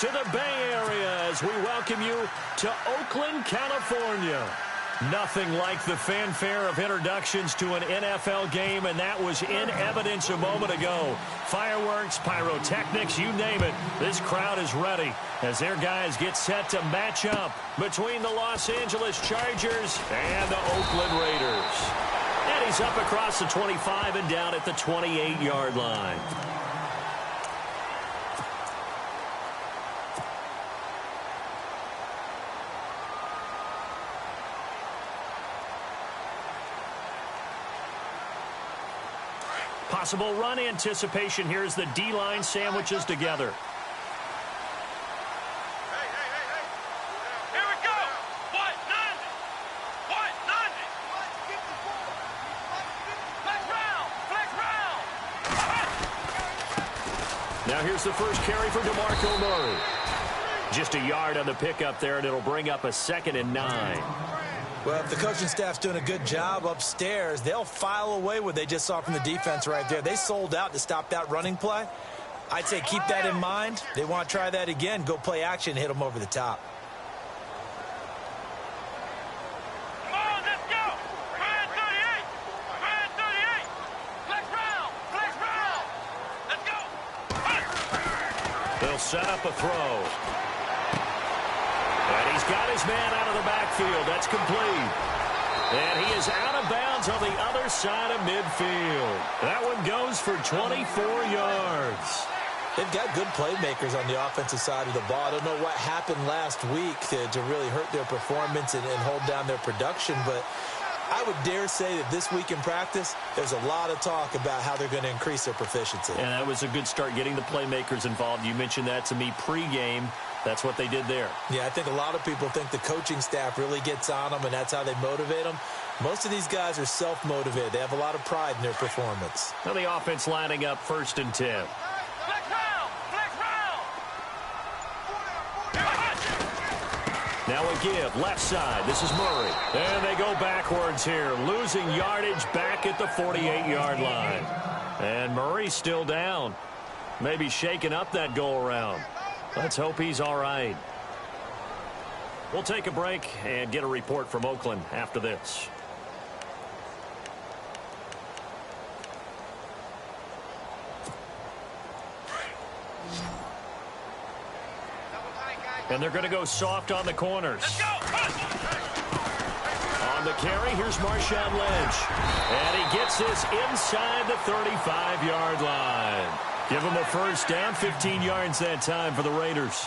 to the Bay Area as we welcome you to Oakland, California. Nothing like the fanfare of introductions to an NFL game, and that was in evidence a moment ago. Fireworks, pyrotechnics, you name it. This crowd is ready as their guys get set to match up between the Los Angeles Chargers and the Oakland Raiders. And he's up across the 25 and down at the 28-yard line. Possible run anticipation here as the D-line sandwiches together. Hey. Here we go. What? 90. What? 90. Flex round. Now here's the first carry for DeMarco Murray. Just a yard on the pickup there, and it'll bring up a 2nd and 9. Well, if the coaching staff's doing a good job upstairs, they'll file away what they just saw from the defense right there. They sold out to stop that running play. I'd say keep that in mind. They want to try that again. Go play action, hit them over the top. Come on, let's go. Grand 38. Grand 38. Flex round. Let's go. They'll set up a throw. And he's got his man out of the backfield. That's complete. And he is out of bounds on the other side of midfield. That one goes for 24 yards. They've got good playmakers on the offensive side of the ball. I don't know what happened last week to really hurt their performance and hold down their production, but I would dare say that this week in practice, there's a lot of talk about how they're going to increase their proficiency. And that was a good start, getting the playmakers involved. You mentioned that to me pregame. That's what they did there. Yeah, I think a lot of people think the coaching staff really gets on them, and that's how they motivate them. Most of these guys are self-motivated. They have a lot of pride in their performance. Now the offense lining up 1st and 10. Flex round. Now a give, left side. This is Murray. And they go backwards here, losing yardage back at the 48-yard line. And Murray's still down. Maybe shaking up that go-around. Let's hope he's all right. We'll take a break and get a report from Oakland after this. And they're going to go soft on the corners. Let's go. On the carry, here's Marshawn Lynch. And he gets this inside the 35-yard line. Give him a first down, 15 yards that time for the Raiders.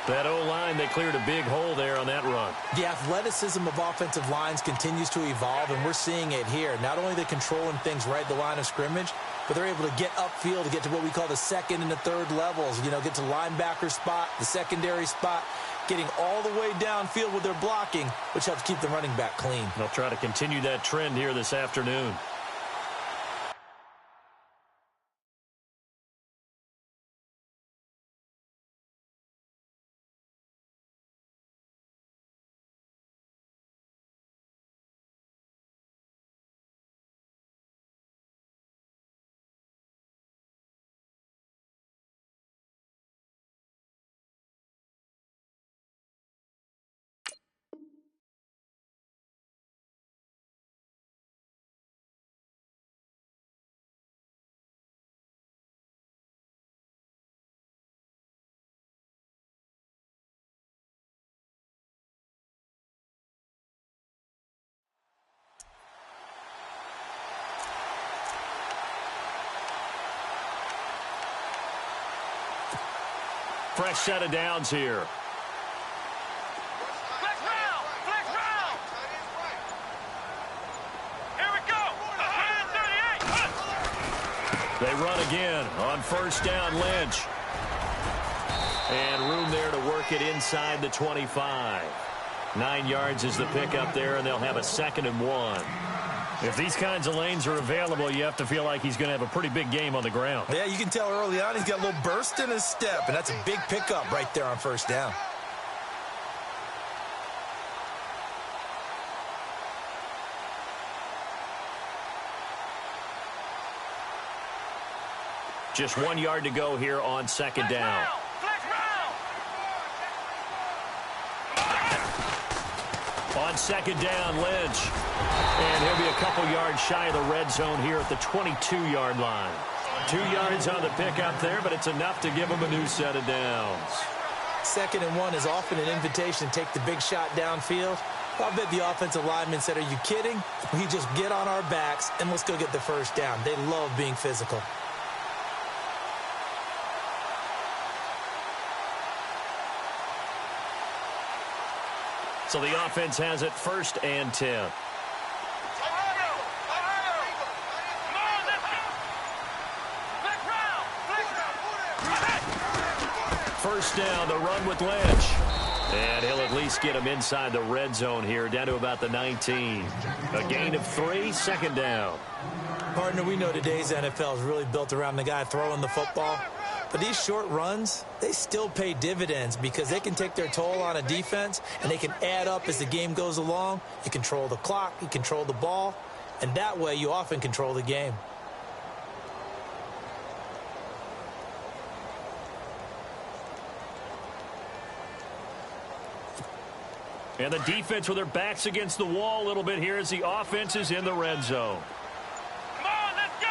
That O-line, they cleared a big hole there on that run. The athleticism of offensive lines continues to evolve, and we're seeing it here. Not only are they controlling things right at the line of scrimmage, but they're able to get upfield to get to what we call the 2nd and the 3rd levels. You know, get to linebacker spot, the secondary spot, getting all the way downfield with their blocking, which helps keep the running back clean. They'll try to continue that trend here this afternoon. Fresh set of downs here. Flex round. Here we go. Grand 38. They run again on 1st down, Lynch. And room there to work it inside the 25. 9 yards is the pickup there, and they'll have a 2nd and 1. If these kinds of lanes are available, you have to feel like he's going to have a pretty big game on the ground. Yeah, you can tell early on he's got a little burst in his step, and that's a big pickup right there on 1st down. Just 1 yard to go here on 2nd down. Flex round. On second down, Lynch. And he'll be a couple yards shy of the red zone here at the 22-yard line. 2 yards on the pickup there, but it's enough to give him a new set of downs. 2nd and 1 is often an invitation to take the big shot downfield. I bet the offensive lineman said, are you kidding? We just get on our backs and let's go get the first down. They love being physical. So the offense has it 1st and 10. First down, the run with Lynch. And he'll at least get him inside the red zone here, down to about the 19. A gain of 3, 2nd down. Partner, we know today's NFL is really built around the guy throwing the football. But these short runs, they still pay dividends because they can take their toll on a defense and they can add up as the game goes along. You control the clock, you control the ball, and that way you often control the game. And the defense with their backs against the wall a little bit here as the offense is in the red zone. Come on, let's go!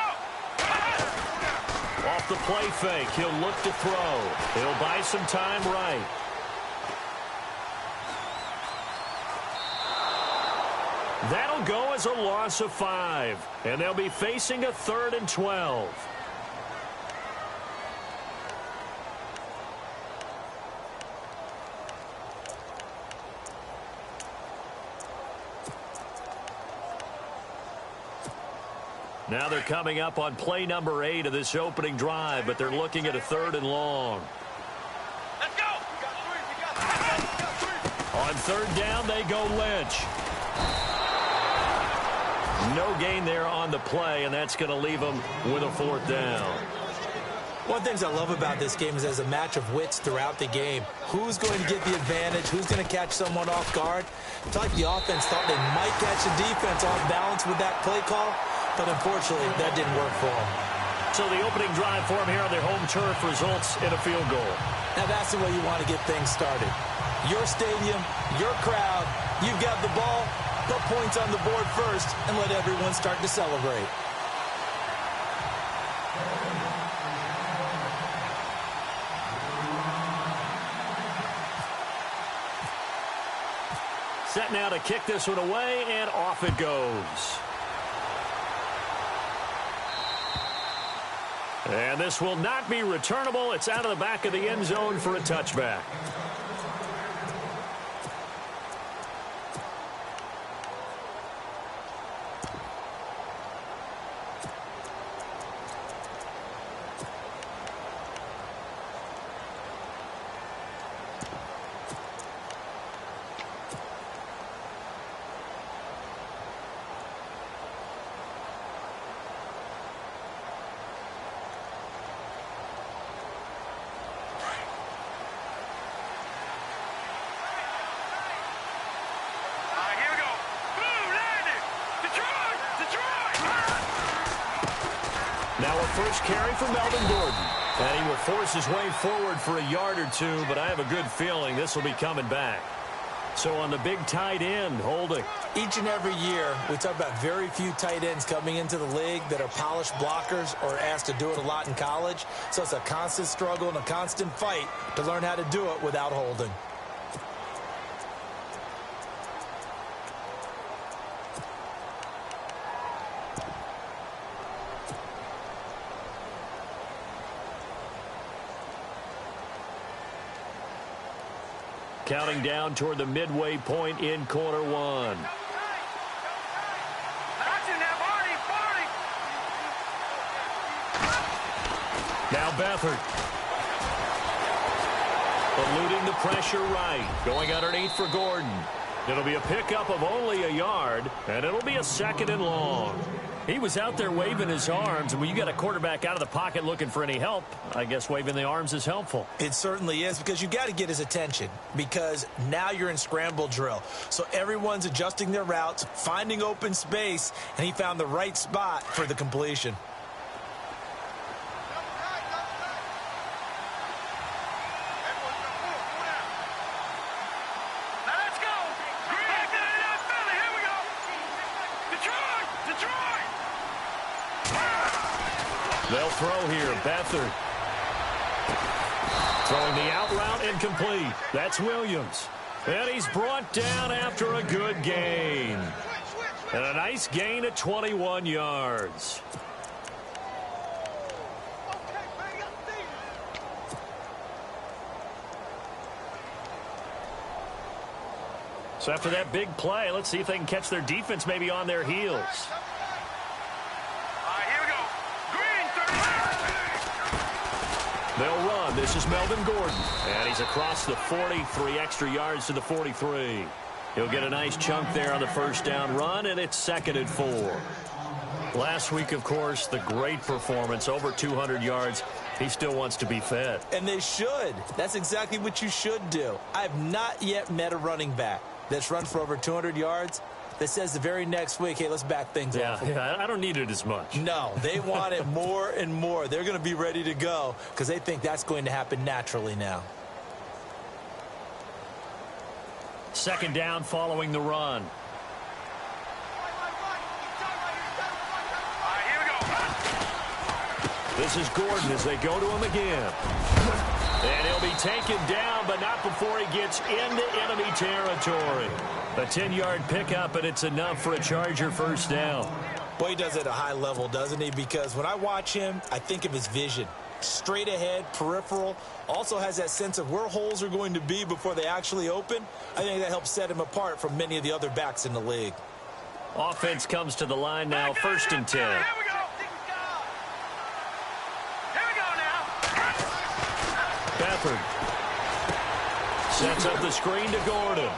Off the play fake, he'll look to throw. He'll buy some time right. That'll go as a loss of 5. And they'll be facing a 3rd and 12. Now they're coming up on play number 8 of this opening drive, but they're looking at a 3rd and long. Let's go! On 3rd down, they go Lynch. No gain there on the play, and that's going to leave them with a 4th down. One of the things I love about this game is there's a match of wits throughout the game. Who's going to get the advantage? Who's going to catch someone off guard? I feel like the offense thought they might catch the defense off balance with that play call. But unfortunately, that didn't work for them. So the opening drive for them here on their home turf results in a field goal. Now that's the way you want to get things started. Your stadium, your crowd, you've got the ball, put points on the board first, and let everyone start to celebrate. Set now to kick this one away, and off it goes. And this will not be returnable. It's out of the back of the end zone for a touchback. Now a first carry for Melvin Gordon. And he will force his way forward for a yard or 2, but I have a good feeling this will be coming back. So on the big tight end, holding. Each and every year, we talk about very few tight ends coming into the league that are polished blockers or asked to do it a lot in college. So it's a constant struggle and a constant fight to learn how to do it without holding. Counting down toward the midway point in quarter 1. Now Beathard. Eluding the pressure right. Going underneath for Gordon. It'll be a pickup of only a yard, and it'll be a 2nd and long. He was out there waving his arms, and when you got a quarterback out of the pocket looking for any help, I guess waving the arms is helpful. It certainly is, because you got to get his attention, because now you're in scramble drill. So everyone's adjusting their routes, finding open space, and he found the right spot for the completion. Let's go! Back to the They'll throw here. Beathard. Throwing the out route incomplete. That's Williams. And he's brought down after a good gain. And a nice gain at 21 yards. So after that big play, let's see if they can catch their defense maybe on their heels. Here we go. Green, 30. They'll run. This is Melvin Gordon. And he's across the 40, 3 extra yards to the 43. He'll get a nice chunk there on the first down run, and it's 2nd and 4. Last week, of course, the great performance, over 200 yards. He still wants to be fed. And they should. That's exactly what you should do. I've not yet met a running back that's run for over 200 yards that says the very next week, hey, let's back things off. Yeah, I don't need it as much. No, they want it more and more. They're going to be ready to go because they think that's going to happen naturally now. 2nd down following the run. Here we go. This is Gordon as they go to him again. And he'll be taken down, but not before he gets into enemy territory. A 10-yard pickup, and it's enough for a Charger first down. Boy, he does it at a high level, doesn't he? Because when I watch him, I think of his vision. Straight ahead, peripheral, also has that sense of where holes are going to be before they actually open. I think that helps set him apart from many of the other backs in the league. Offense comes to the line now, 1st and 10. Here we go. Here we go now. Beathard sets up the screen to Gordon.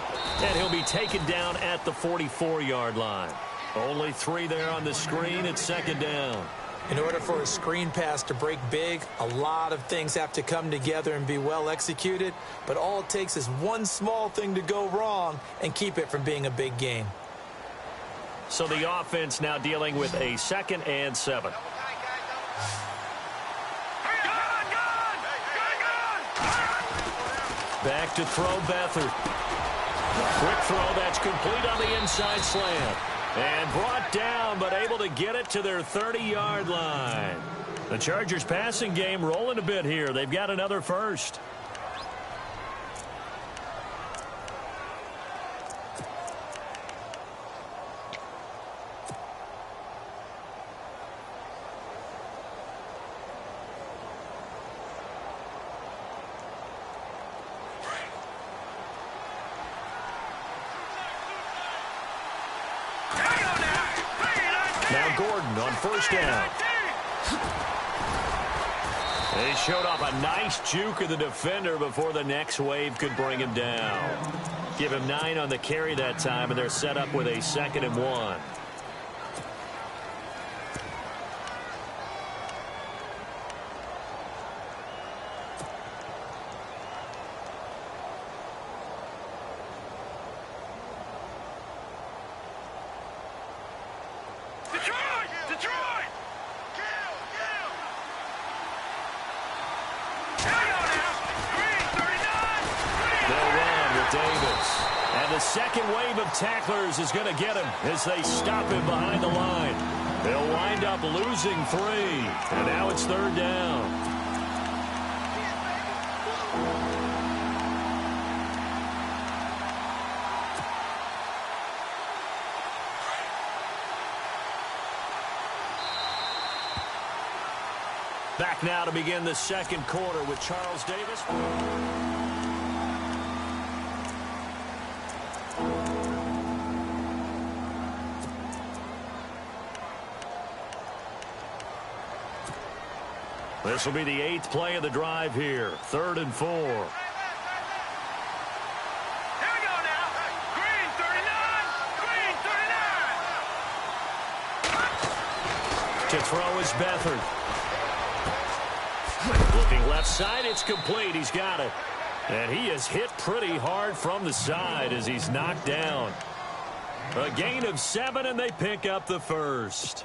And he'll be taken down at the 44-yard line. Only 3 there on the screen. It's 2nd down. In order for a screen pass to break big, a lot of things have to come together and be well executed. But all it takes is one small thing to go wrong and keep it from being a big gain. So the offense now dealing with a 2nd and 7. Back to throw Beathard. Quick throw that's complete on the inside slant. And brought down, but able to get it to their 30-yard line. The Chargers passing game rolling a bit here. They've got another first. Now Gordon on first down. They showed off a nice juke of the defender before the next wave could bring him down. Give him 9 on the carry that time, and they're set up with a 2nd and 1. Second wave of tacklers is going to get him as they stop him behind the line. They'll wind up losing 3, and now it's 3rd down. Back now to begin the second quarter with Charles Davis. This will be the 8th play of the drive here. 3rd and 4. Here we go now. Green 39. Green 39. To throw is Beathard. Looking left side, it's complete. He's got it. And he is hit pretty hard from the side as he's knocked down. A gain of 7, and they pick up the first.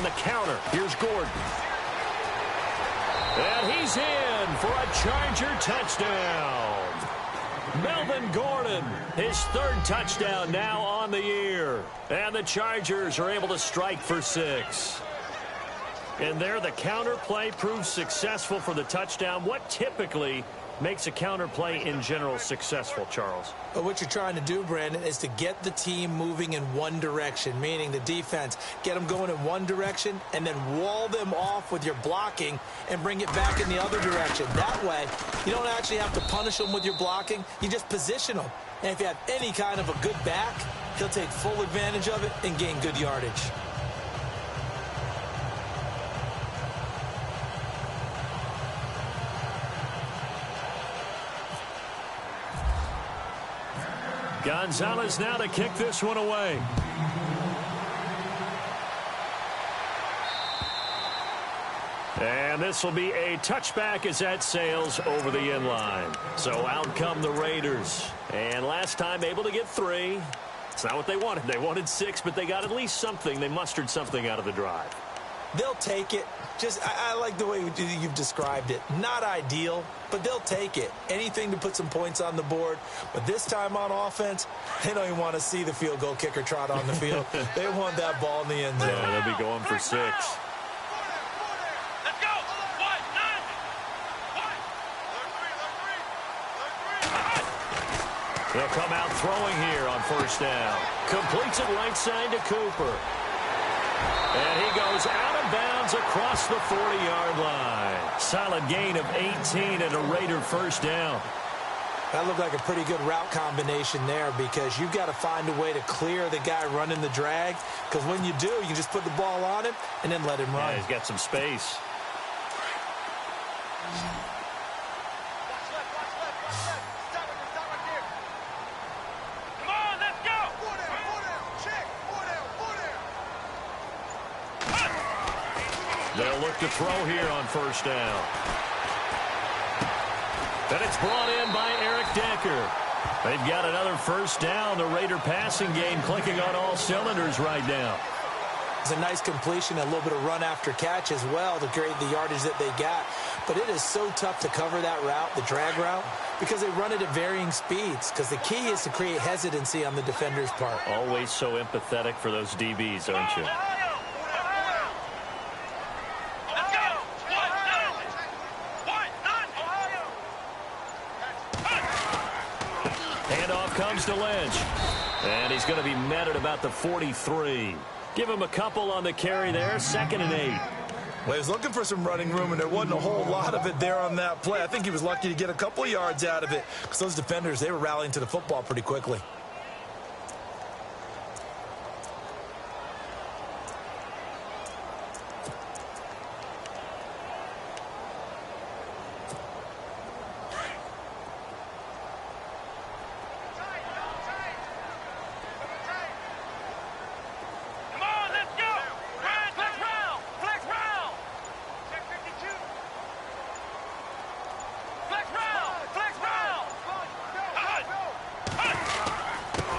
on the counter. Here's Gordon. And he's in for a Charger touchdown. Melvin Gordon, his third touchdown now on the year. And the Chargers are able to strike for 6. And there, the counter play proves successful for the touchdown. What typically makes a counter play in general successful, Charles? But what you're trying to do, Brandon, is to get the team moving in one direction, meaning the defense. Get them going in one direction and then wall them off with your blocking and bring it back in the other direction. That way, you don't actually have to punish them with your blocking. You just position them. And if you have any kind of a good back, he'll take full advantage of it and gain good yardage. Gonzalez now to kick this one away. And this will be a touchback as that sails over the end line. So out come the Raiders. And last time able to get 3. It's not what they wanted. They wanted 6, but they got at least something. They mustered something out of the drive. They'll take it. I like the way you've described it. Not ideal, but they'll take it. Anything to put some points on the board. But this time on offense, they don't even want to see the field goal kicker trot on the field. They want that ball in the end zone. Yeah, they'll be going for 6. Let's go. They'll come out throwing here on first down. Completes it right side to Cooper. And he goes out of bounds across the 40-yard line. Solid gain of 18 and a Raider first down. That looked like a pretty good route combination there because you've got to find a way to clear the guy running the drag. Because when you do, you can just put the ball on him and then let him run. Yeah, he's got some space. They'll look to throw here on first down. And it's brought in by Eric Decker. They've got another first down. The Raider passing game clicking on all cylinders right now. It's a nice completion, a little bit of run after catch as well to create the yardage that they got. But it is so tough to cover that route, the drag route, because they run it at varying speeds. Because the key is to create hesitancy on the defender's part. Always so empathetic for those DBs, aren't you? Handoff comes to Lynch. And he's going to be met at about the 43. Give him a couple on the carry there. 2nd and 8. Well, he was looking for some running room, and there wasn't a whole lot of it there on that play. I think he was lucky to get a couple yards out of it because those defenders, they were rallying to the football pretty quickly.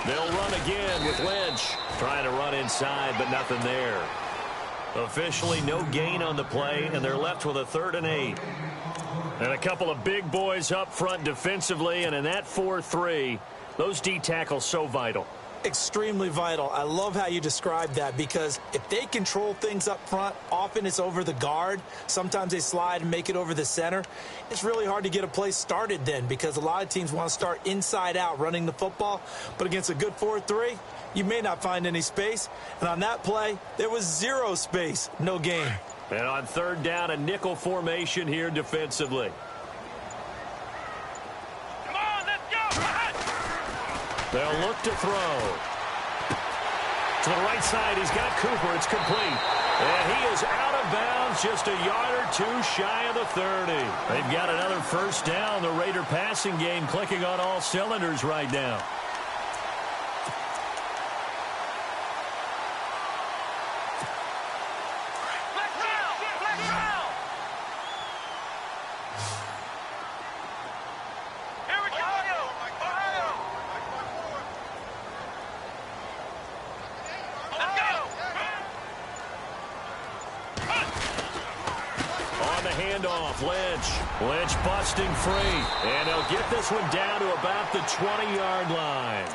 They'll run again with Lynch. Trying to run inside, but nothing there. Officially no gain on the play, and they're left with a 3rd and 8. And a couple of big boys up front defensively, and in that 4-3, those D tackles so vital. Extremely vital. I love how you described that because if they control things up front, often it's over the guard. Sometimes they slide and make it over the center. It's really hard to get a play started then because a lot of teams want to start inside out running the football. But against a good 4-3, you may not find any space. And on that play, there was 0 space, no gain. And on 3rd down, a nickel formation here defensively. They'll look to throw. To the right side, he's got Cooper. It's complete. And he is out of bounds, just a yard or 2 shy of the 30. They've got another first down. The Raider passing game clicking on all cylinders right now. handoff. Lynch busting free. And he'll get this one down to about the 20-yard line.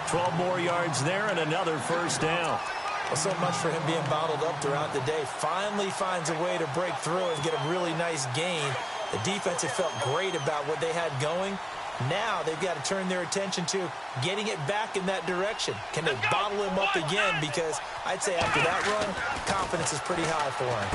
12 more yards there and another first down. Well, so much for him being bottled up throughout the day. Finally finds a way to break through and get a really nice gain. The defense had felt great about what they had going. Now they've got to turn their attention to getting it back in that direction. Can they bottle him up again? Because I'd say after that run, confidence is pretty high for him.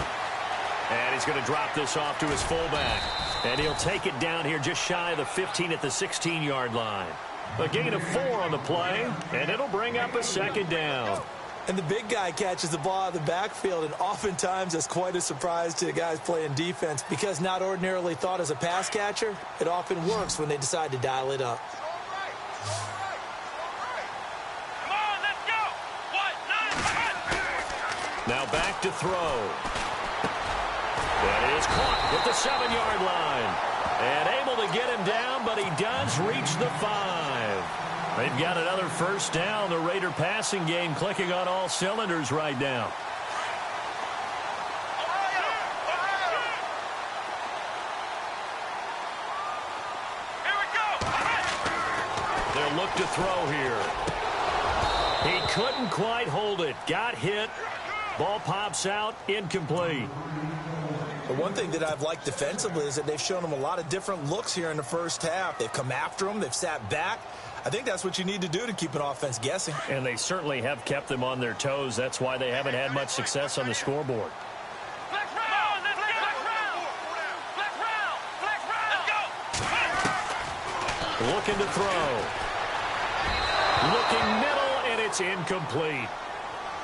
And he's going to drop this off to his fullback. And he'll take it down here just shy of the 15 at the 16-yard line. A gain of 4 on the play, and it'll bring up a second down. And the big guy catches the ball out of the backfield, and oftentimes that's quite a surprise to the guys playing defense because not ordinarily thought as a pass catcher, it often works when they decide to dial it up. Come on, let's go. 1-9. Now back to throw. That is caught at the 7-yard line. And able to get him down, but he does reach the 5. They've got another first down. The Raider passing game clicking on all cylinders right now. Here we go. They'll look to throw here. He couldn't quite hold it. Got hit. Ball pops out. Incomplete. The one thing that I've liked defensively is that they've shown them a lot of different looks here in the first half. They've come after them. They've sat back. I think that's what you need to do to keep an offense guessing. And they certainly have kept them on their toes. That's why they haven't had much success on the scoreboard. Flex round. Let's go. Flex round. Flex round. Let's go. Looking to throw. Looking middle, and it's incomplete.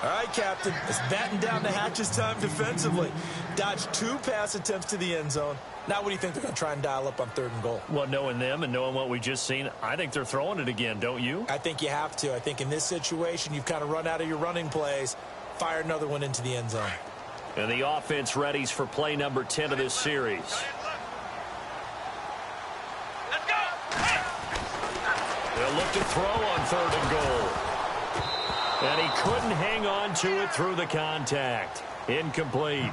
All right, Captain. It's batten down the hatches time defensively. Dodged 2 pass attempts to the end zone. Now what do you think they're going to try and dial up on 3rd and goal? Well, knowing them and knowing what we just seen, I think they're throwing it again, don't you? I think you have to. I think in this situation, you've kind of run out of your running plays. Fire another one into the end zone. And the offense readies for play number 10 of this series. Let's go. They'll look to throw on 3rd and goal. And he couldn't hang on to it through the contact. Incomplete.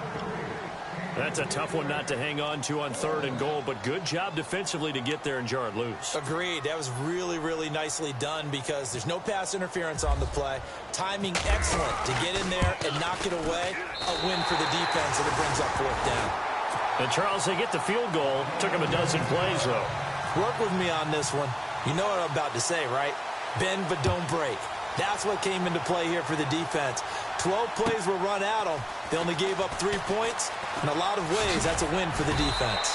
That's a tough one not to hang on to on 3rd and goal, but good job defensively to get there and jar it loose. Agreed. That was really, really nicely done because there's no pass interference on the play. Timing excellent to get in there and knock it away. A win for the defense, and it brings up 4th down. And, Charles, they get the field goal. Took him a dozen plays, though. Work with me on this one. You know what I'm about to say, right? Bend but don't break. That's what came into play here for the defense. 12 plays were run at them. They only gave up 3 points. In a lot of ways, that's a win for the defense.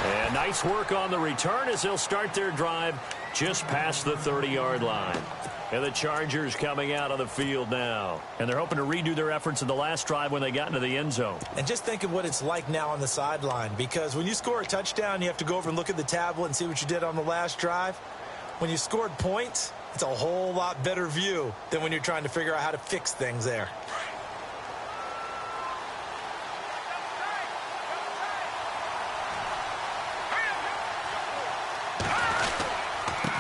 And nice work on the return as they'll start their drive just past the 30-yard line. And the Chargers coming out on the field now. And they're hoping to redo their efforts in the last drive when they got into the end zone. And just think of what it's like now on the sideline, because when you score a touchdown, you have to go over and look at the tablet and see what you did on the last drive. When you scored points, it's a whole lot better view than when you're trying to figure out how to fix things there.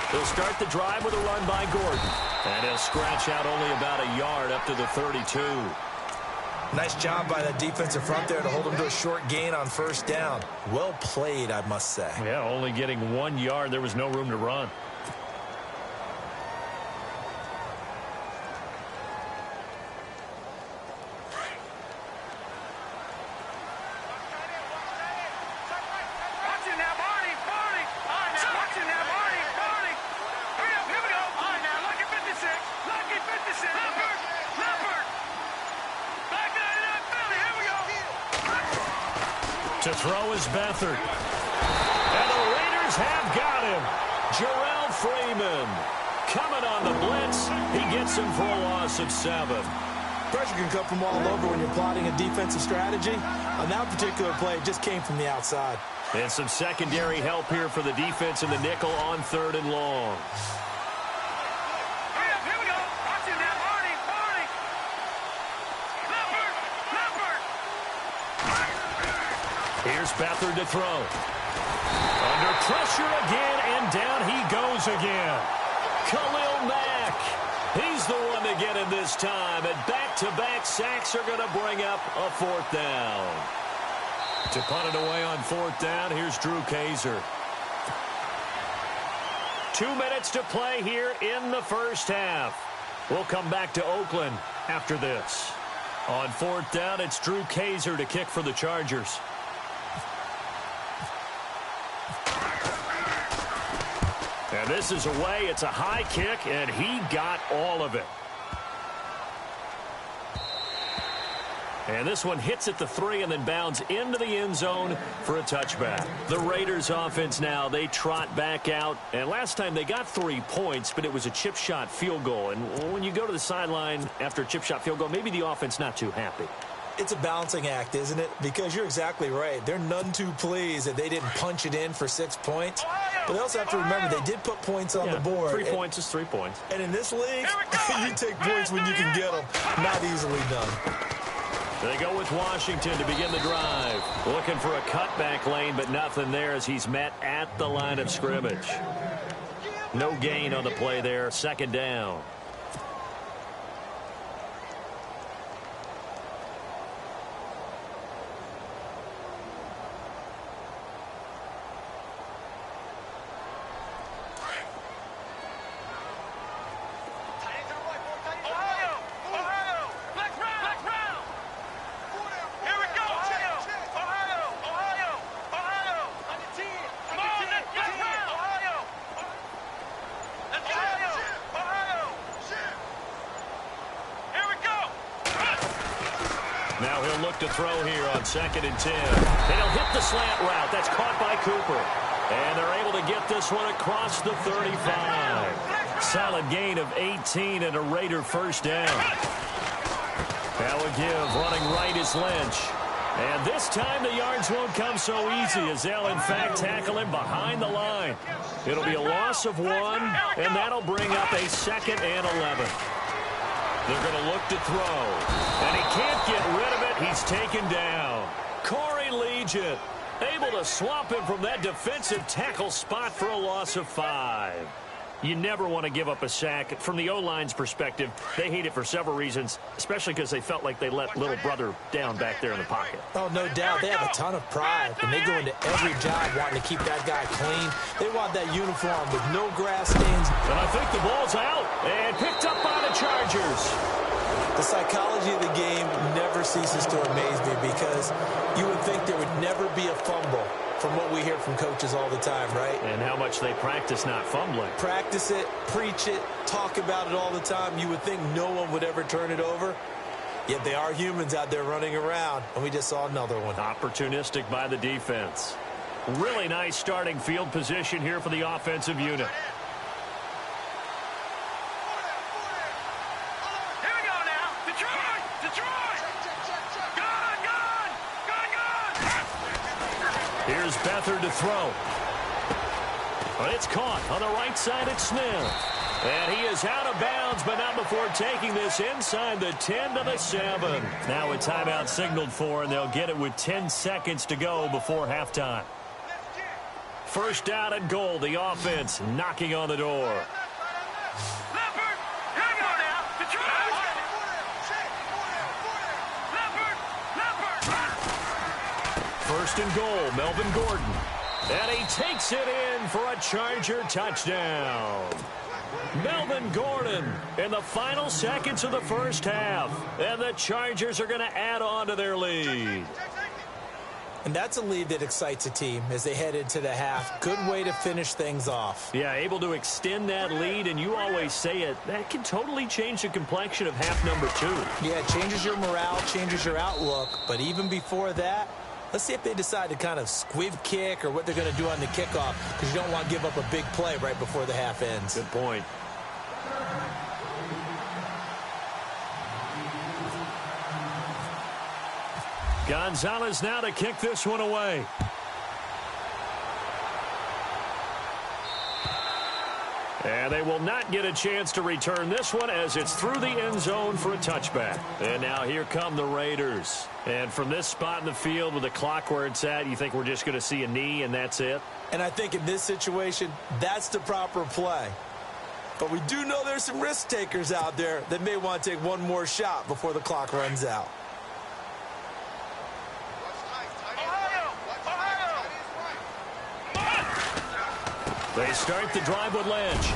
He'll start the drive with a run by Gordon. And he'll scratch out only about a yard up to the 32. Nice job by that defensive front there to hold him to a short gain on 1st down. Well played, I must say. Yeah, only getting 1 yard. There was no room to run. To throw is Beathard. And the Raiders have got him. Jarrell Freeman coming on the blitz. He gets him for a loss of 7. Pressure can come from all over when you're plotting a defensive strategy. On that particular play, it just came from the outside. And some secondary help here for the defense in the nickel on 3rd and long. Here's Beathard to throw. Under pressure again, and down he goes again. Khalil Mack. He's the one to get him this time, and back-to-back sacks are going to bring up a 4th down. To punt it away on 4th down, here's Drew Kaiser. 2 minutes to play here in the first half. We'll come back to Oakland after this. On 4th down, it's Drew Kaiser to kick for the Chargers. And this is away. It's a high kick, and he got all of it. And this one hits at the 3 and then bounds into the end zone for a touchback. The Raiders offense now, they trot back out. And last time they got 3 points, but it was a chip shot field goal. And when you go to the sideline after a chip shot field goal, maybe the offense not too happy. It's a balancing act, isn't it? Because you're exactly right. They're none too pleased that they didn't punch it in for 6 points. But they also have to remember they did put points on the board. 3 points is 3 points. And in this league, you take points when you can get them. Not easily done. They go with Washington to begin the drive. Looking for a cutback lane, but nothing there as he's met at the line of scrimmage. No gain on the play there. 2nd down. Now he'll look to throw here on 2nd and 10. And he'll hit the slant route. That's caught by Cooper. And they're able to get this one across the 35. Solid gain of 18 and a Raider first down. That would give running right is Lynch. And this time the yards won't come so easy as they'll in fact tackle him behind the line. It'll be a loss of 1, and that'll bring up a 2nd and 11. They're going to look to throw. And he can't get rid of it. He's taken down. Corey Legion able to swamp him from that defensive tackle spot for a loss of 5. You never want to give up a sack. From the O-line's perspective, they hate it for several reasons, especially because they felt like they let little brother down back there in the pocket. Oh, no doubt. They have a ton of pride, and they go into every job wanting to keep that guy clean. They want that uniform with no grass stains. And I think the ball's out and picked up by the Chargers. The psychology of the game never ceases to amaze me because you would think there would never be a fumble from what we hear from coaches all the time, right? And how much they practice not fumbling. Practice it, preach it, talk about it all the time. You would think no one would ever turn it over. Yet they are humans out there running around, and we just saw another one. Opportunistic by the defense. Really nice starting field position here for the offensive unit. Here we go now. Detroit! Detroit! Gone! Gone! Gone! Gone! Here's Beathard to throw. But it's caught on the right side at Smith. And he is out of bounds, but not before taking this inside the 10 to the 7. Now a timeout signaled for, and they'll get it with 10 seconds to go before halftime. First down and goal, the offense knocking on the door. Leopard! Here we go now. Detroit! Leopard! Leopard! First and goal, Melvin Gordon. And he takes it in for a Charger touchdown. Melvin Gordon in the final seconds of the first half. And the Chargers are going to add on to their lead. And that's a lead that excites a team as they head into the half. Good way to finish things off. Yeah, able to extend that lead, and you always say it, that can totally change the complexion of half number 2. Yeah, it changes your morale, changes your outlook. But even before that, let's see if they decide to kind of squib kick or what they're going to do on the kickoff, because you don't want to give up a big play right before the half ends. Good point. Gonzalez now to kick this one away. And they will not get a chance to return this one as it's through the end zone for a touchback. And now here come the Raiders. And from this spot in the field with the clock where it's at, you think we're just going to see a knee and that's it? And I think in this situation, that's the proper play. But we do know there's some risk takers out there that may want to take one more shot before the clock runs out. Ohio! They start the drive with Lynch.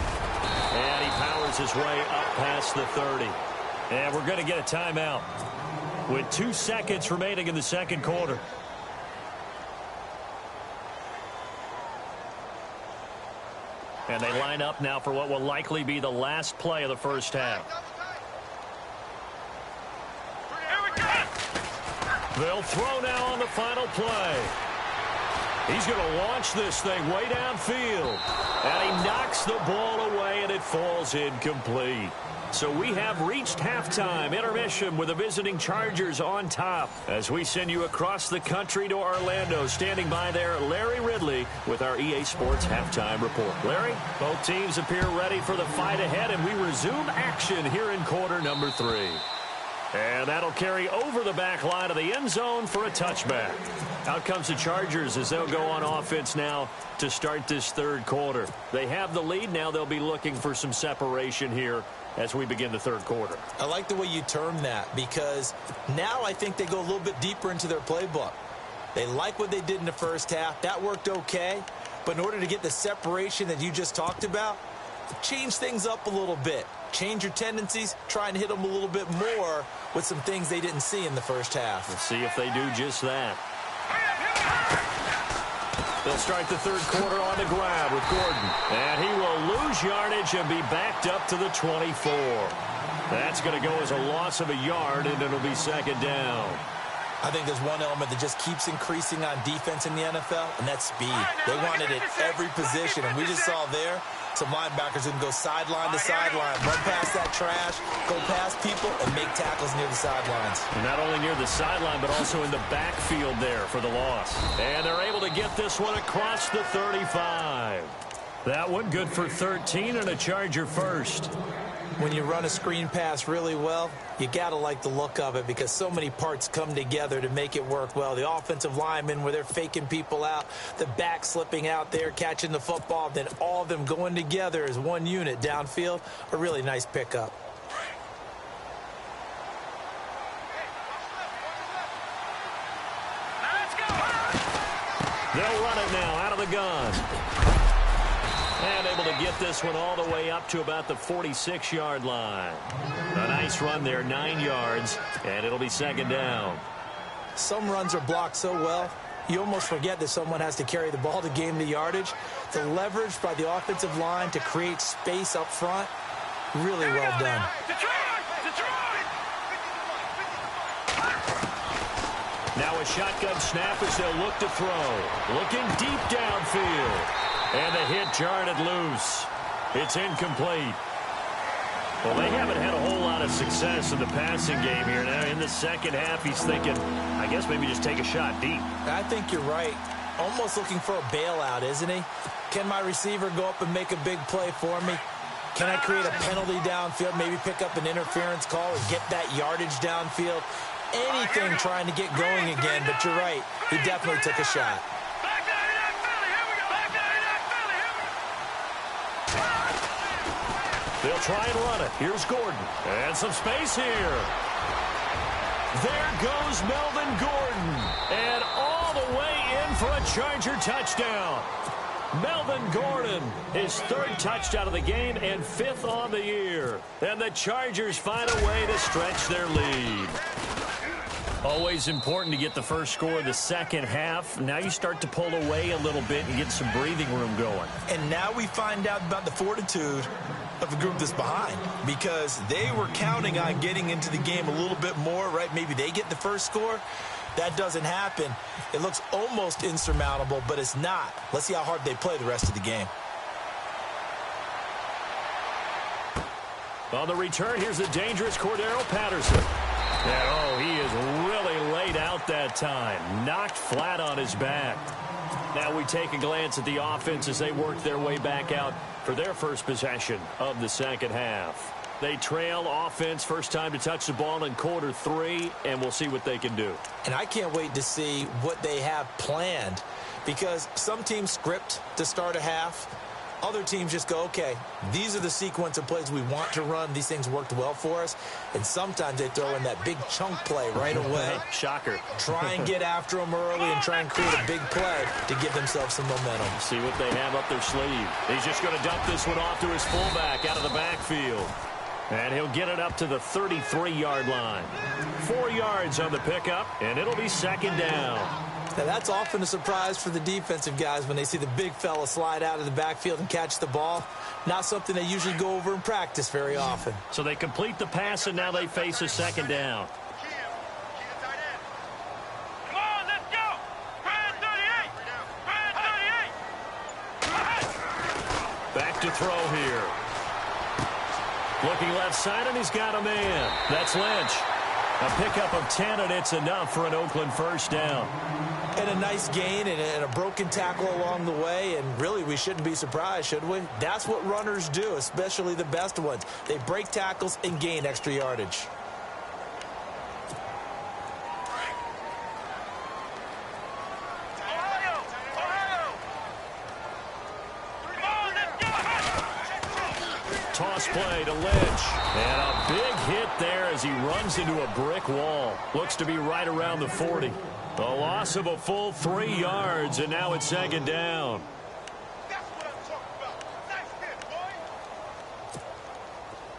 And he powers his way up past the 30. And we're going to get a timeout with 2 seconds remaining in the second quarter. And they line up now for what will likely be the last play of the first half. They'll throw now on the final play. He's going to launch this thing way downfield. And he knocks the ball away, and it falls incomplete. So we have reached halftime intermission with the visiting Chargers on top. As we send you across the country to Orlando, standing by there, Larry Ridley with our EA Sports halftime report. Larry, both teams appear ready for the fight ahead, and we resume action here in quarter number 3. And that'll carry over the back line of the end zone for a touchback. Out comes the Chargers as they'll go on offense now to start this third quarter. They have the lead. Now they'll be looking for some separation here as we begin the third quarter. I like the way you term that, because now I think they go a little bit deeper into their playbook. They like what they did in the first half. That worked okay. But in order to get the separation that you just talked about, change things up a little bit. Change your tendencies, try and hit them a little bit more with some things they didn't see in the first half. Let's see if they do just that. They'll start the third quarter on the grab with Gordon. And he will lose yardage and be backed up to the 24. That's going to go as a loss of a yard, and it'll be second down. I think there's one element that just keeps increasing on defense in the NFL, and that's speed. They want it at every position, and we just saw there some linebackers who can go sideline to sideline, run past that trash, go past people, and make tackles near the sidelines. Not only near the sideline, but also in the backfield there for the loss. And they're able to get this one across the 35. That one good for 13 and a Charger first. When you run a screen pass really well, you got to like the look of it because so many parts come together to make it work well. The offensive linemen where they're faking people out, the back slipping out there, catching the football, then all of them going together as one unit downfield. A really nice pickup. They'll run it now out of the gun. And able to get this one all the way up to about the 46-yard line. A nice run there, 9 yards, and it'll be second down. Some runs are blocked so well, you almost forget that someone has to carry the ball to gain the yardage. The leverage by the offensive line to create space up front, really well done. Now a shotgun snap as they'll look to throw. Looking deep downfield. And the hit jarred it loose. It's incomplete. Well, they haven't had a whole lot of success in the passing game here. Now, in the second half, he's thinking, I guess maybe just take a shot deep. I think you're right. Almost looking for a bailout, isn't he? Can my receiver go up and make a big play for me? Can I create a penalty downfield, maybe pick up an interference call or get that yardage downfield? Anything trying to get going again, but you're right. He definitely took a shot. They'll try and run it. Here's Gordon. And some space here. There goes Melvin Gordon. And all the way in for a Charger touchdown. Melvin Gordon, his third touchdown of the game and 5th on the year. And the Chargers find a way to stretch their lead. Always important to get the first score of the second half. Now you start to pull away a little bit and get some breathing room going. And now we find out about the fortitude of the group that's behind, because they were counting on getting into the game a little bit more, right? Maybe they get the first score. That doesn't happen. It looks almost insurmountable, but it's not. Let's see how hard they play the rest of the game. On the return, here's the dangerous Cordero Patterson. And, oh, he is really laid out that time. Knocked flat on his back. Now we take a glance at the offense as they work their way back out for their first possession of the second half. They trail offense, first time to touch the ball in quarter 3, and we'll see what they can do. And I can't wait to see what they have planned, because some teams script to start a half. Other teams just go, okay, these are the sequence of plays we want to run. These things worked well for us. And sometimes they throw in that big chunk play right away. Shocker. Try and get after them early and try and create a big play to give themselves some momentum. See what they have up their sleeve. He's just going to dump this one off to his fullback out of the backfield. And he'll get it up to the 33-yard line. 4 yards on the pickup, and it'll be second down. Now, that's often a surprise for the defensive guys when they see the big fella slide out of the backfield and catch the ball. Not something they usually go over in practice very often. So they complete the pass, and now they face a second down. Come on, let's go. Brand 38. Brand 38. Back to throw here. Looking left side, and he's got a man. That's Lynch. A pickup of 10, and it's enough for an Oakland first down. And a nice gain and a broken tackle along the way, and really we shouldn't be surprised, should we? That's what runners do, especially the best ones. They break tackles and gain extra yardage. Toss play to Lynch. And a big hit there as he runs into a brick wall. Looks to be right around the 40. A loss of a full 3 yards, and now it's second down. That's what I'm talking about. Nice hit, boy.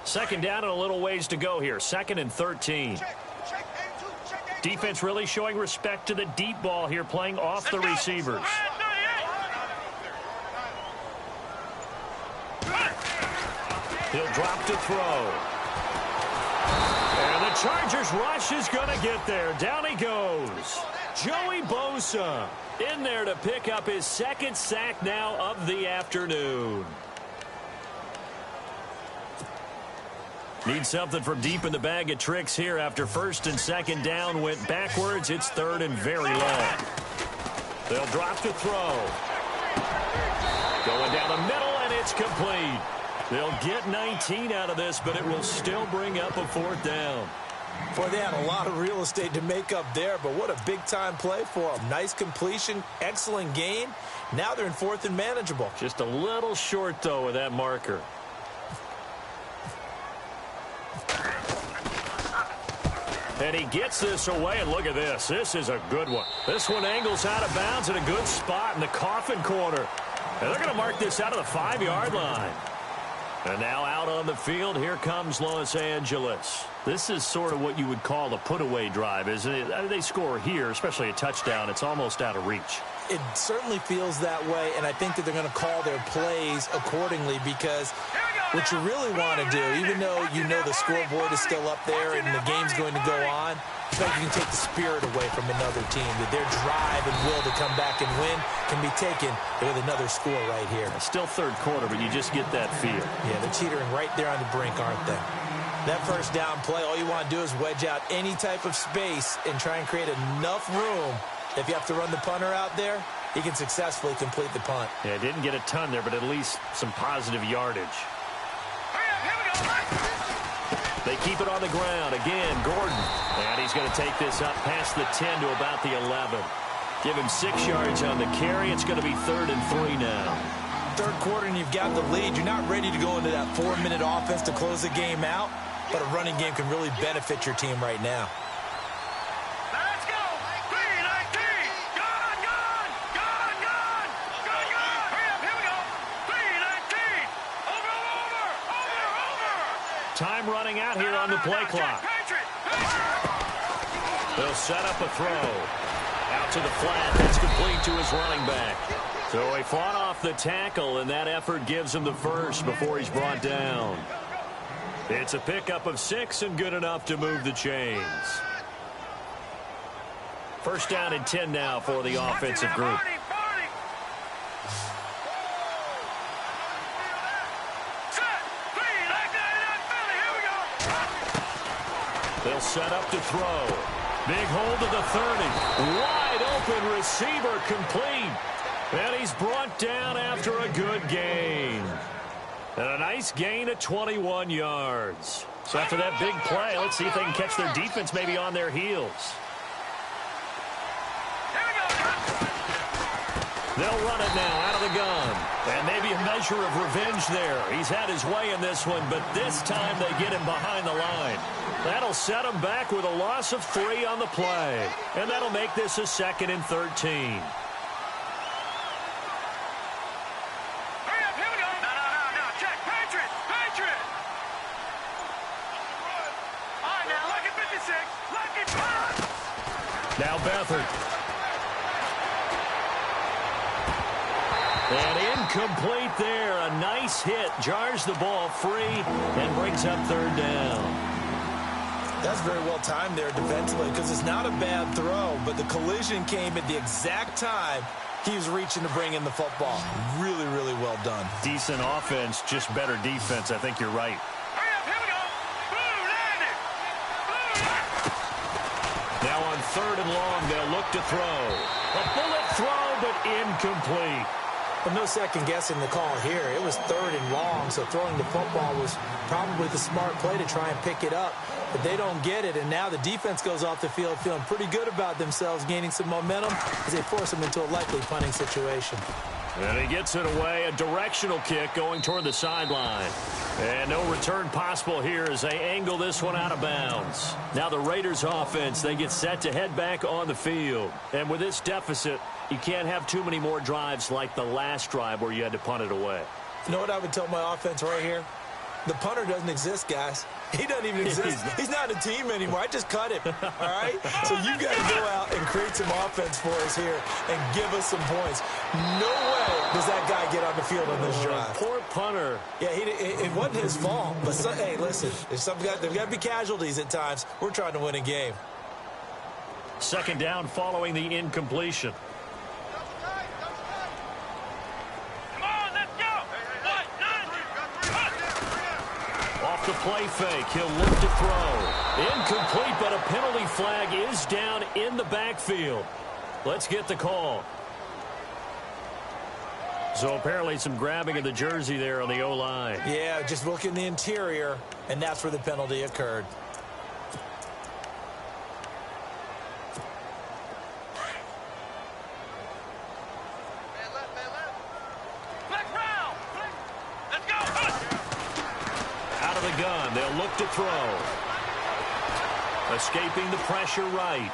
Second down and a little ways to go here. 2nd and 13. Check A2, check A2. Defense really showing respect to the deep ball here, playing off the receivers. He'll drop to throw. And the Chargers rush is going to get there. Down he goes. Joey Bosa in there to pick up his 2nd sack now of the afternoon. Need something from deep in the bag of tricks here after 1st and 2nd down went backwards. It's 3rd and very long. They'll drop to throw. Going down the middle, and it's complete. They'll get 19 out of this, but it will still bring up a 4th down. Boy, they had a lot of real estate to make up there, but what a big-time play for them. Nice completion, excellent gain. Now they're in 4th and manageable. Just a little short, though, with that marker. And he gets this away, and look at this. This is a good one. This one angles out of bounds in a good spot in the coffin corner. And they're going to mark this out of the 5-yard line. And now out on the field, here comes Los Angeles. This is sort of what you would call a put-away drive, isn't it? They score here, especially a touchdown. It's almost out of reach. It certainly feels that way, and I think that they're going to call their plays accordingly because what you really want to do, even though you know the scoreboard is still up there and the game's going to go on, it's like you can take the spirit away from another team, that their drive and will to come back and win can be taken with another score right here. It's still 3rd quarter, but you just get that feel. Yeah, they're teetering right there on the brink, aren't they? That 1st down play, all you want to do is wedge out any type of space and try and create enough room. If you have to run the punter out there, he can successfully complete the punt. Yeah, didn't get a ton there, but at least some positive yardage. They keep it on the ground. Again, Gordon. And he's going to take this up past the 10 to about the 11. Give him 6 yards on the carry. It's going to be 3rd and 3 now. 3rd quarter and you've got the lead. You're not ready to go into that 4-minute offense to close the game out, but a running game can really benefit your team right now. Let's go. 319. Gone, gone. Gone, gone. Gone, gone. Hurry up. Here we go. 319. Over. Time running out here on the play clock. They'll set up a throw. Out to the flat. That's complete to his running back. So he fought off the tackle, and that effort gives him the first before he's brought down. It's a pickup of 6 and good enough to move the chains. 1st down and 10 now for the offensive group. They'll set up to throw. Big hold to the 30. Wide open receiver complete. And he's brought down after a good gain. And a nice gain of 21 yards. So after that big play, let's see if they can catch their defense maybe on their heels. They'll run it now out of the gun. And maybe a measure of revenge there. He's had his way in this one, but this time they get him behind the line. That'll set him back with a loss of 3 on the play. And that'll make this a 2nd and 13. Now Beathard. And incomplete there. A nice hit. Jars the ball free and brings up 3rd down. That's very well timed there defensively because it's not a bad throw, but the collision came at the exact time he was reaching to bring in the football. Really, really well done. Decent offense, just better defense. I think you're right. Now on 3rd and long, they'll look to throw. A bullet throw, but incomplete. Well, no second guessing the call here. It was 3rd and long, so throwing the football was probably the smart play to try and pick it up. But they don't get it, and now the defense goes off the field feeling pretty good about themselves, gaining some momentum as they force them into a likely punting situation. And he gets it away, a directional kick going toward the sideline. And no return possible here as they angle this one out of bounds. Now the Raiders offense, they get set to head back on the field. And with this deficit, you can't have too many more drives like the last drive where you had to punt it away. You know what I would tell my offense right here? The punter doesn't exist, guys. He doesn't even exist. He's not a team anymore. I just cut him, all right? So you got to go out and create some offense for us here and give us some points. No way does that guy get on the field on this drive. Poor punter. Yeah, it wasn't his fault. But, hey, listen, there's got to be casualties at times. We're trying to win a game. 2nd down following the incompletion. Off the play fake, he'll look to throw. Incomplete, but a penalty flag is down in the backfield. Let's get the call. So apparently some grabbing of the jersey there on the O-line. Yeah, just look in the interior, and that's where the penalty occurred. Gun. They'll look to throw. Escaping the pressure right.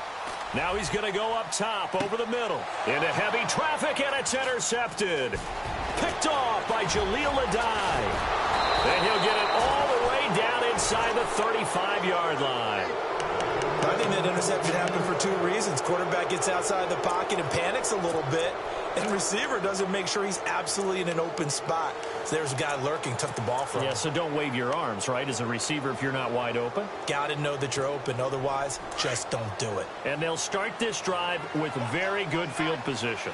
Now he's going to go up top over the middle. Into heavy traffic, and it's intercepted. Picked off by Jaleel Adai. And he'll get it all the way down inside the 35-yard line. I think that interception happened for 2 reasons. Quarterback gets outside the pocket and panics a little bit. And receiver doesn't make sure he's absolutely in an open spot. So there's a guy lurking, took the ball from him. Yeah, so don't wave your arms, right, as a receiver if you're not wide open. Got to know that you're open. Otherwise, just don't do it. And they'll start this drive with very good field position.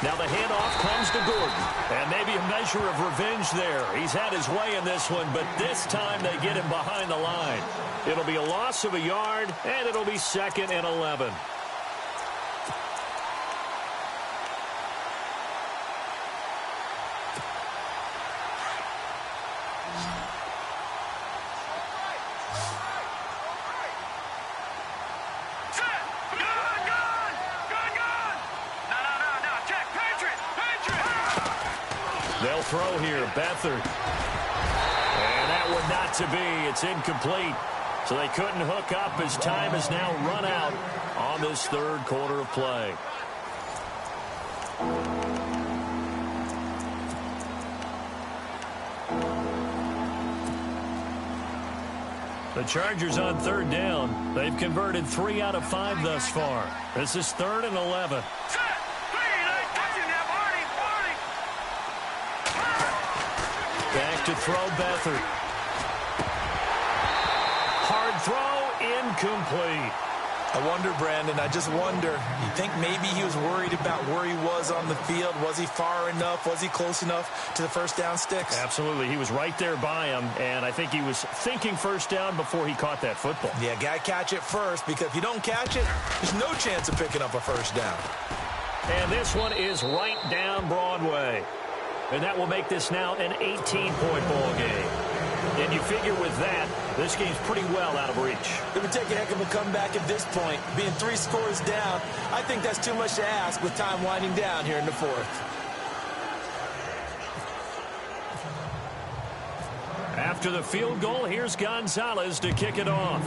Now the handoff comes to Gordon. And maybe a measure of revenge there. He's had his way in this one, but this time they get him behind the line. It'll be a loss of a yard, and it'll be 2nd and 11. They'll throw here, Beathard. And that one not to be. It's incomplete. So they couldn't hook up as time has now run out on this 3rd quarter of play. The Chargers on 3rd down. They've converted 3 out of 5 thus far. This is 3rd and 11. Back to throw, Beathard. Hard throw, incomplete. I wonder, Brandon, I just wonder, you think maybe he was worried about where he was on the field? Was he far enough? Was he close enough to the first down sticks? Absolutely. He was right there by him, and I think he was thinking first down before he caught that football. Yeah, got to catch it first, because if you don't catch it, there's no chance of picking up a first down. And this one is right down Broadway. And that will make this now an 18-point ball game. And you figure with that, this game's pretty well out of reach. It would take a heck of a comeback at this point. Being 3 scores down, I think that's too much to ask with time winding down here in the fourth. After the field goal, here's Gonzalez to kick it off.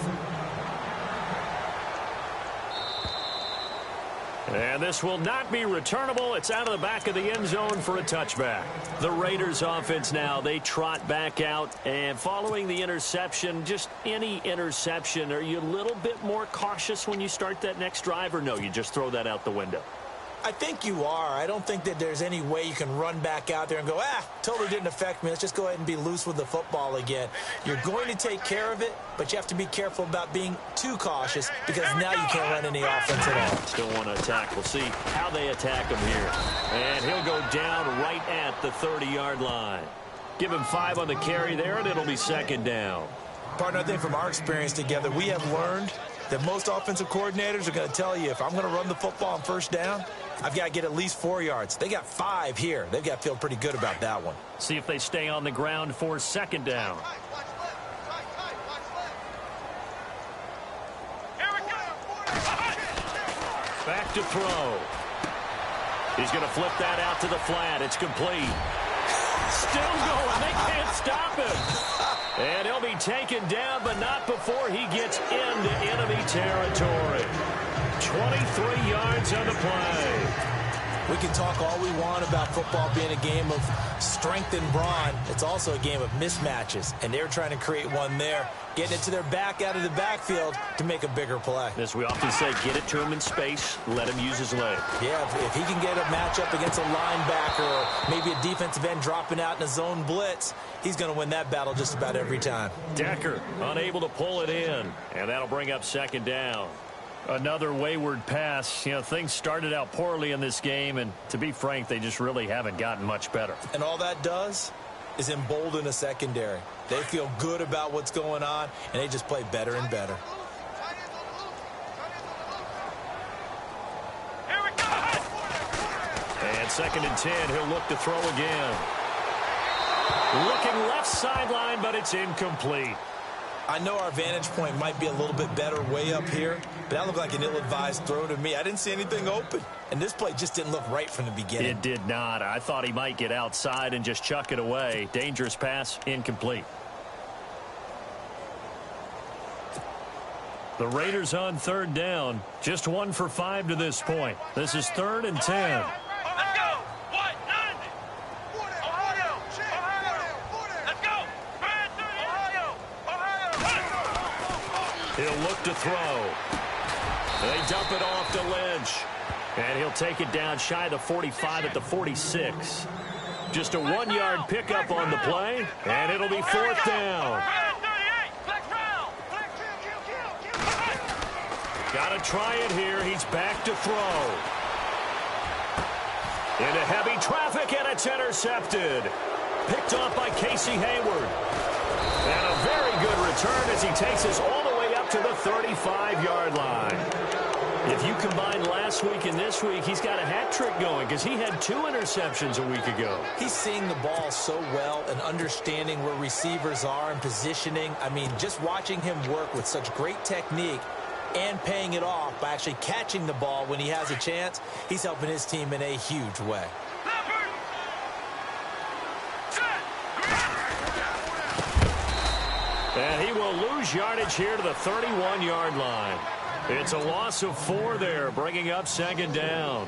And this will not be returnable. It's out of the back of the end zone for a touchback. The Raiders offense now, they trot back out. And following the interception, just any interception, are you a little bit more cautious when you start that next drive? Or no, you just throw that out the window? I think you are. I don't think that there's any way you can run back out there and go, totally didn't affect me. Let's just go ahead and be loose with the football again. You're going to take care of it, but you have to be careful about being too cautious because now you can't run any offense at all. Still want to attack. We'll see how they attack him here. And he'll go down right at the 30-yard line. Give him 5 on the carry there, and it'll be second down. Partner, I think from our experience together, we have learned that most offensive coordinators are going to tell you, if I'm going to run the football on first down, I've got to get at least 4 yards. They got 5 here. They've got to feel pretty good about that one. See if they stay on the ground for second down. Back to throw. He's going to flip that out to the flat. It's complete. Still going. They can't stop him. And he'll be taken down, but not before he gets into enemy territory. 23 yards on the play. We can talk all we want about football being a game of strength and brawn. It's also a game of mismatches, and they're trying to create one there, getting it to their back out of the backfield to make a bigger play. As we often say, get it to him in space, let him use his leg. Yeah, if he can get a matchup against a linebacker or maybe a defensive end dropping out in a zone blitz, he's going to win that battle just about every time. Decker unable to pull it in, and that'll bring up second down. Another wayward pass. You know, things started out poorly in this game, and to be frank, they just really haven't gotten much better. And all that does is embolden a secondary. They feel good about what's going on, and they just play better and better. Here we go. And second and 10, he'll look to throw again. Looking left sideline, but it's incomplete. I know our vantage point might be a little bit better way up here, but that looked like an ill-advised throw to me. I didn't see anything open, and this play just didn't look right from the beginning. It did not. I thought he might get outside and just chuck it away. Dangerous pass, incomplete. The Raiders on third down, just 1 for 5 to this point. This is 3rd and 10. Let's go. What? 90. Ohio. Let's go. Brad 38. Ohio. He'll look to throw. They dump it off to Lynch. And he'll take it down shy of the 45 at the 46. Just a 1-yard pickup on the play, and it'll be 4th down. Got to try it here. He's back to throw. Into heavy traffic, and it's intercepted. Picked off by Casey Hayward. And a very good return as he takes us all the way up to the 35-yard line. If you combine last week and this week, he's got a hat trick going because he had 2 interceptions a week ago. He's seeing the ball so well and understanding where receivers are and positioning. I mean, just watching him work with such great technique and paying it off by actually catching the ball when he has a chance, he's helping his team in a huge way. And he will lose yardage here to the 31-yard line. It's a loss of 4 there, bringing up 2nd down.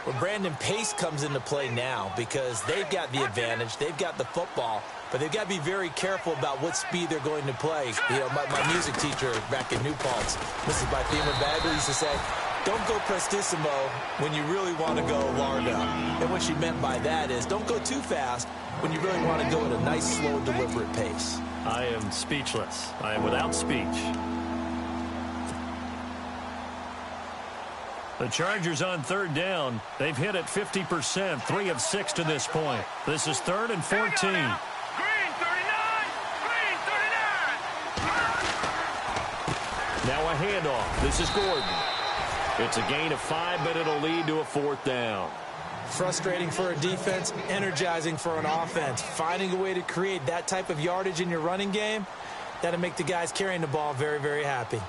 Well, Brandon, pace comes into play now because they've got the advantage. They've got the football, but they've got to be very careful about what speed they're going to play. You know, my music teacher back in New Paltz, Mrs. Bythemer Bagley, used to say, don't go prestissimo when you really want to go largo. And what she meant by that is don't go too fast when you really want to go at a nice, slow, deliberate pace. I am speechless. I am without speech. The Chargers on 3rd down. They've hit it 50%, 3 of 6 to this point. This is 3rd and 14. Green 39. Green 39. Now a handoff. This is Gordon. It's a gain of 5, but it'll lead to a 4th down. Frustrating for a defense, energizing for an offense. Finding a way to create that type of yardage in your running game, that'll make the guys carrying the ball very, very happy.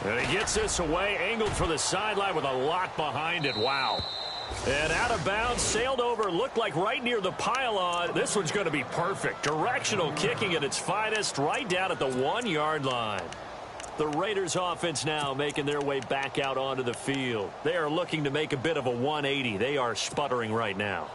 And he gets this away, angled for the sideline with a lot behind it. Wow. And out of bounds, sailed over, looked like right near the pylon. This one's going to be perfect. Directional kicking at its finest, right down at the 1-yard line. The Raiders offense now making their way back out onto the field. They are looking to make a bit of a 180. They are sputtering right now.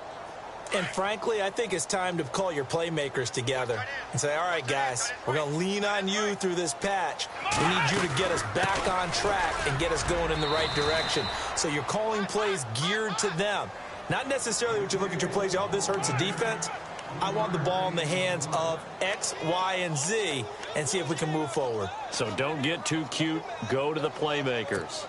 And frankly, I think it's time to call your playmakers together and say, all right, guys, we're going to lean on you through this patch. We need you to get us back on track and get us going in the right direction. So you're calling plays geared to them. Not necessarily what you look at your plays, oh, this hurts the defense. I want the ball in the hands of X, Y, and Z and see if we can move forward. So don't get too cute. Go to the playmakers.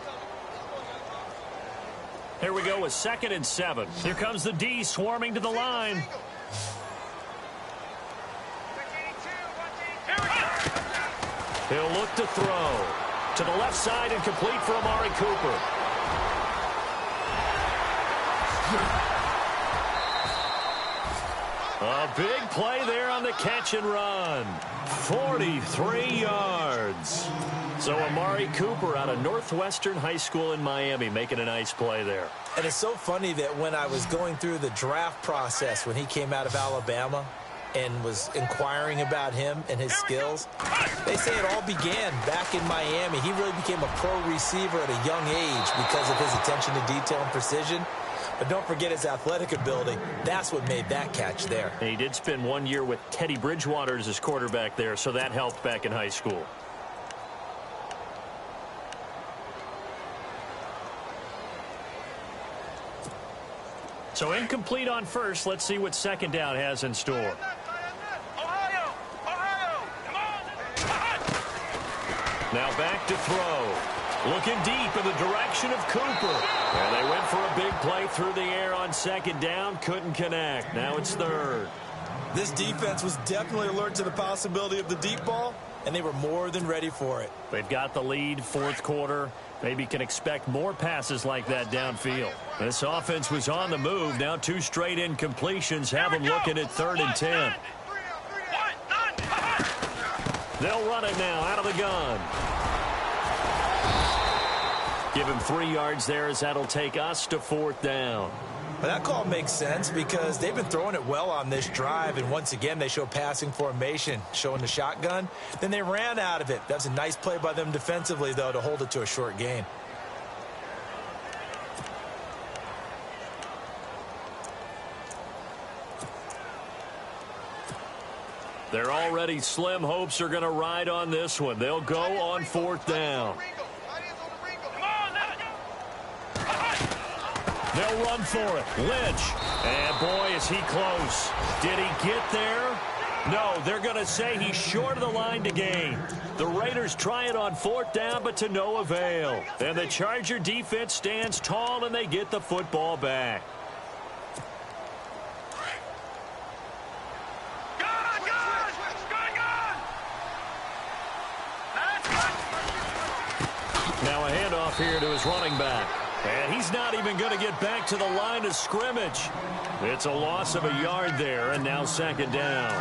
Here we go with 2nd and 7. Here comes the D swarming to the line. He'll look to throw. To the left side and complete for Amari Cooper. A big play there on the catch and run. 43 yards. So Amari Cooper out of Northwestern High School in Miami making a nice play there. And it's so funny that when I was going through the draft process when he came out of Alabama and was inquiring about him and his skills, they say it all began back in Miami. He really became a pro receiver at a young age because of his attention to detail and precision. But don't forget his athletic ability. That's what made that catch there. And he did spend 1 year with Teddy Bridgewater as his quarterback there, so that helped back in high school. So incomplete on first. Let's see what 2nd down has in store. Now back to throw. Looking deep in the direction of Cooper. And they went for a big play through the air on 2nd down. Couldn't connect. Now it's 3rd. This defense was definitely alert to the possibility of the deep ball, and they were more than ready for it. They've got the lead, 4th quarter. Maybe can expect more passes like that downfield. This offense was on the move. Now 2 straight incompletions have them looking at 3rd and 10. They'll run it now out of the gun. Give him 3 yards there as that'll take us to 4th down. Well, that call makes sense because they've been throwing it well on this drive, and once again they show passing formation, showing the shotgun. Then they ran out of it. That's a nice play by them defensively, though, to hold it to a short gain. They're already slim hopes are going to ride on this one. They'll go on 4th down. They'll run for it. Lynch. And boy, is he close. Did he get there? No, they're going to say he's short of the line to gain. The Raiders try it on 4th down, but to no avail. And the Charger defense stands tall, and they get the football back. Now a handoff here to his running back. And he's not even going to get back to the line of scrimmage. It's a loss of a yard there, and now 2nd down.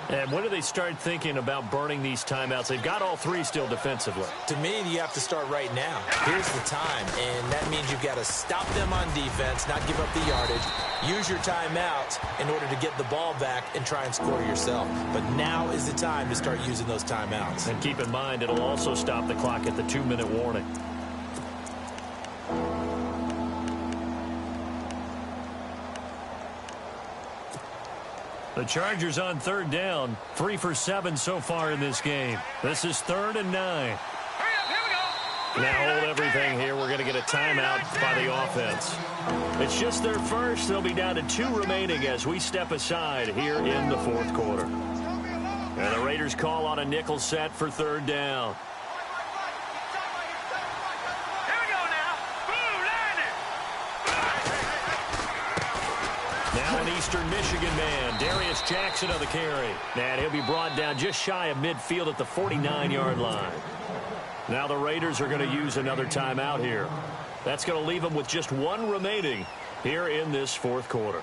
And when do they start thinking about burning these timeouts? They've got all 3 still defensively. To me, you have to start right now. Here's the time, and that means you've got to stop them on defense, not give up the yardage, use your timeouts in order to get the ball back and try and score yourself. But now is the time to start using those timeouts. And keep in mind, it'll also stop the clock at the 2-minute warning. The Chargers on 3rd down, 3 for 7 so far in this game. This is 3rd and 9. Now hold everything here. We're going to get a timeout by the offense. It's just their first. They'll be down to 2 remaining as we step aside here in the 4th quarter. And the Raiders call on a nickel set for 3rd down. Now an Eastern Michigan man, Darius Jackson on the carry. And he'll be brought down just shy of midfield at the 49-yard line. Now the Raiders are going to use another timeout here. That's going to leave them with just one remaining here in this fourth quarter.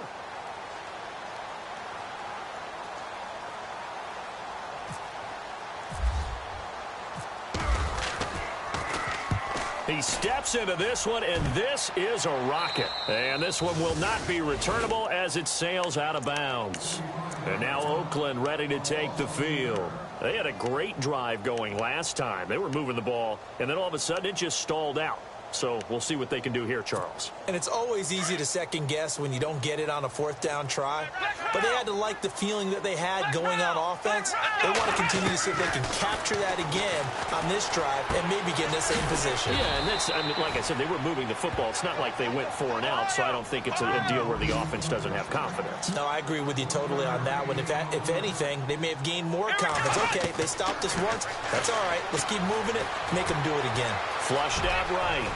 He steps into this one, and this is a rocket. And this one will not be returnable as it sails out of bounds. And now Oakland ready to take the field. They had a great drive going last time. They were moving the ball, and then all of a sudden it just stalled out. So we'll see what they can do here, Charles. And it's always easy to second guess when you don't get it on a fourth down try. But they had to like the feeling that they had going on offense. They want to continue to see if they can capture that again on this drive and maybe get in the same position. Yeah, and that's, I mean, like I said, they were moving the football. It's not like they went 4 and out, so I don't think it's a deal where the offense doesn't have confidence. No, I agree with you totally on that one. If anything, they may have gained more confidence. Okay, they stopped us once. That's all right. Let's keep moving it. Make them do it again. Flushed out right.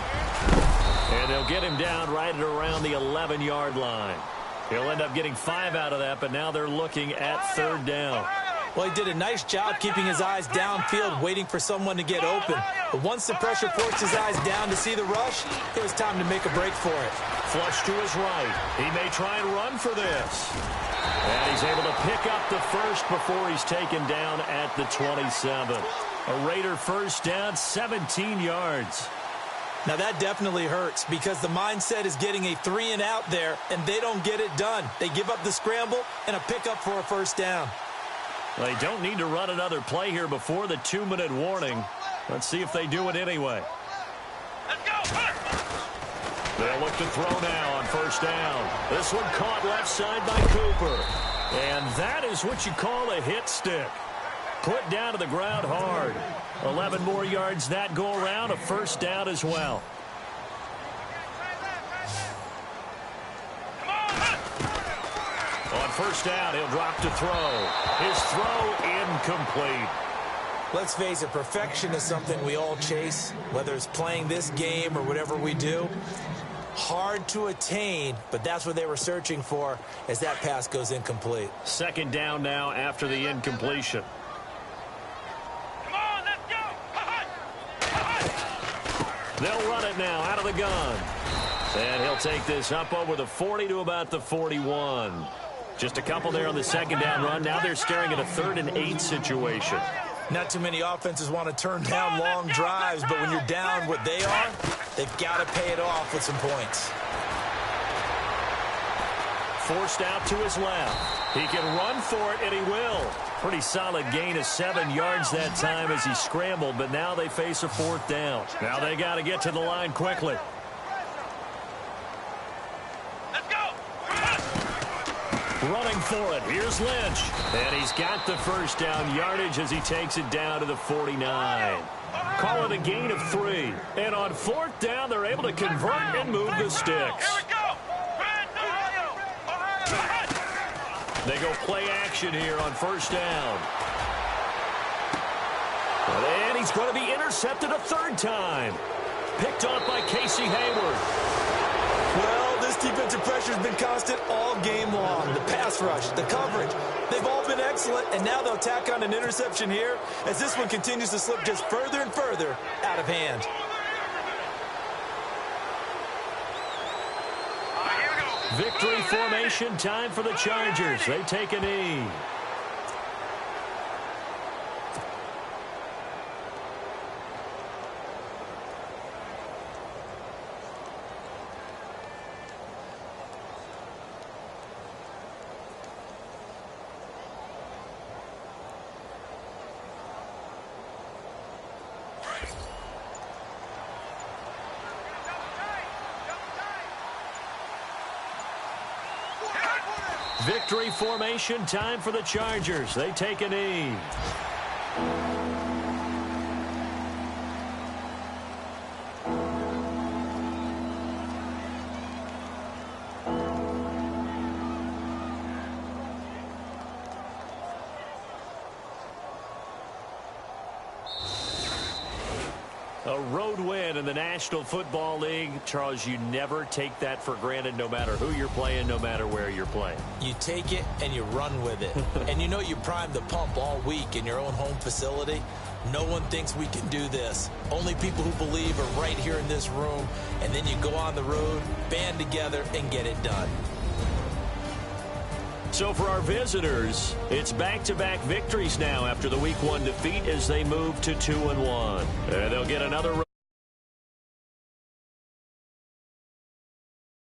And they'll get him down right at around the 11-yard line. He'll end up getting 5 out of that, but now they're looking at third down. Well, he did a nice job keeping his eyes downfield, waiting for someone to get open. But once the pressure forced his eyes down to see the rush, it was time to make a break for it. Flush to his right. He may try and run for this. And he's able to pick up the first before he's taken down at the 27. A Raider first down, 17 yards. Now that definitely hurts because the mindset is getting a 3 and out there, and they don't get it done. They give up the scramble and a pickup for a first down. They don't need to run another play here before the 2-minute warning. Let's see if they do it anyway. Let's go. They'll look to throw now on first down. This one caught left side by Cooper. And that is what you call a hit stick. Put down to the ground hard. 11 more yards that go around, a first down as well. On first down, he'll drop to throw. His throw incomplete. Let's face it, perfection is something we all chase, whether it's playing this game or whatever we do. Hard to attain, but that's what they were searching for as that pass goes incomplete. Second down now after the incompletion. They'll run it now out of the gun. And he'll take this up over the 40 to about the 41. Just a couple there on the second down run. Now they're staring at a 3rd and 8 situation. Not too many offenses want to turn down long drives, but when you're down what they are, they've got to pay it off with some points. Forced out to his left. He can run for it, and he will. Pretty solid gain of 7 yards that time as he scrambled, but now they face a 4th down. Now they got to get to the line quickly. Let's go. Running for it. Here's Lynch. And he's got the first down yardage as he takes it down to the 49. Call it a gain of 3. And on 4th down, they're able to convert and move the sticks. Here we go. They go play action here on first down. And he's going to be intercepted a 3rd time. Picked off by Casey Hayward. Well, this defensive pressure has been constant all game long. The pass rush, the coverage, they've all been excellent, and now they'll tack on an interception here as this one continues to slip just further and further out of hand. Victory formation time for the Chargers. They take a knee. Victory formation time for the Chargers. They take a knee. A road win in the National Football League. Charles, you never take that for granted no matter who you're playing, no matter where you're playing. You take it and you run with it. And you know you primed the pump all week in your own home facility. No one thinks we can do this. Only people who believe are right here in this room. And then you go on the road, band together, and get it done. So for our visitors, it's back-to-back victories now after the Week 1 defeat as they move to 2-1. They'll get another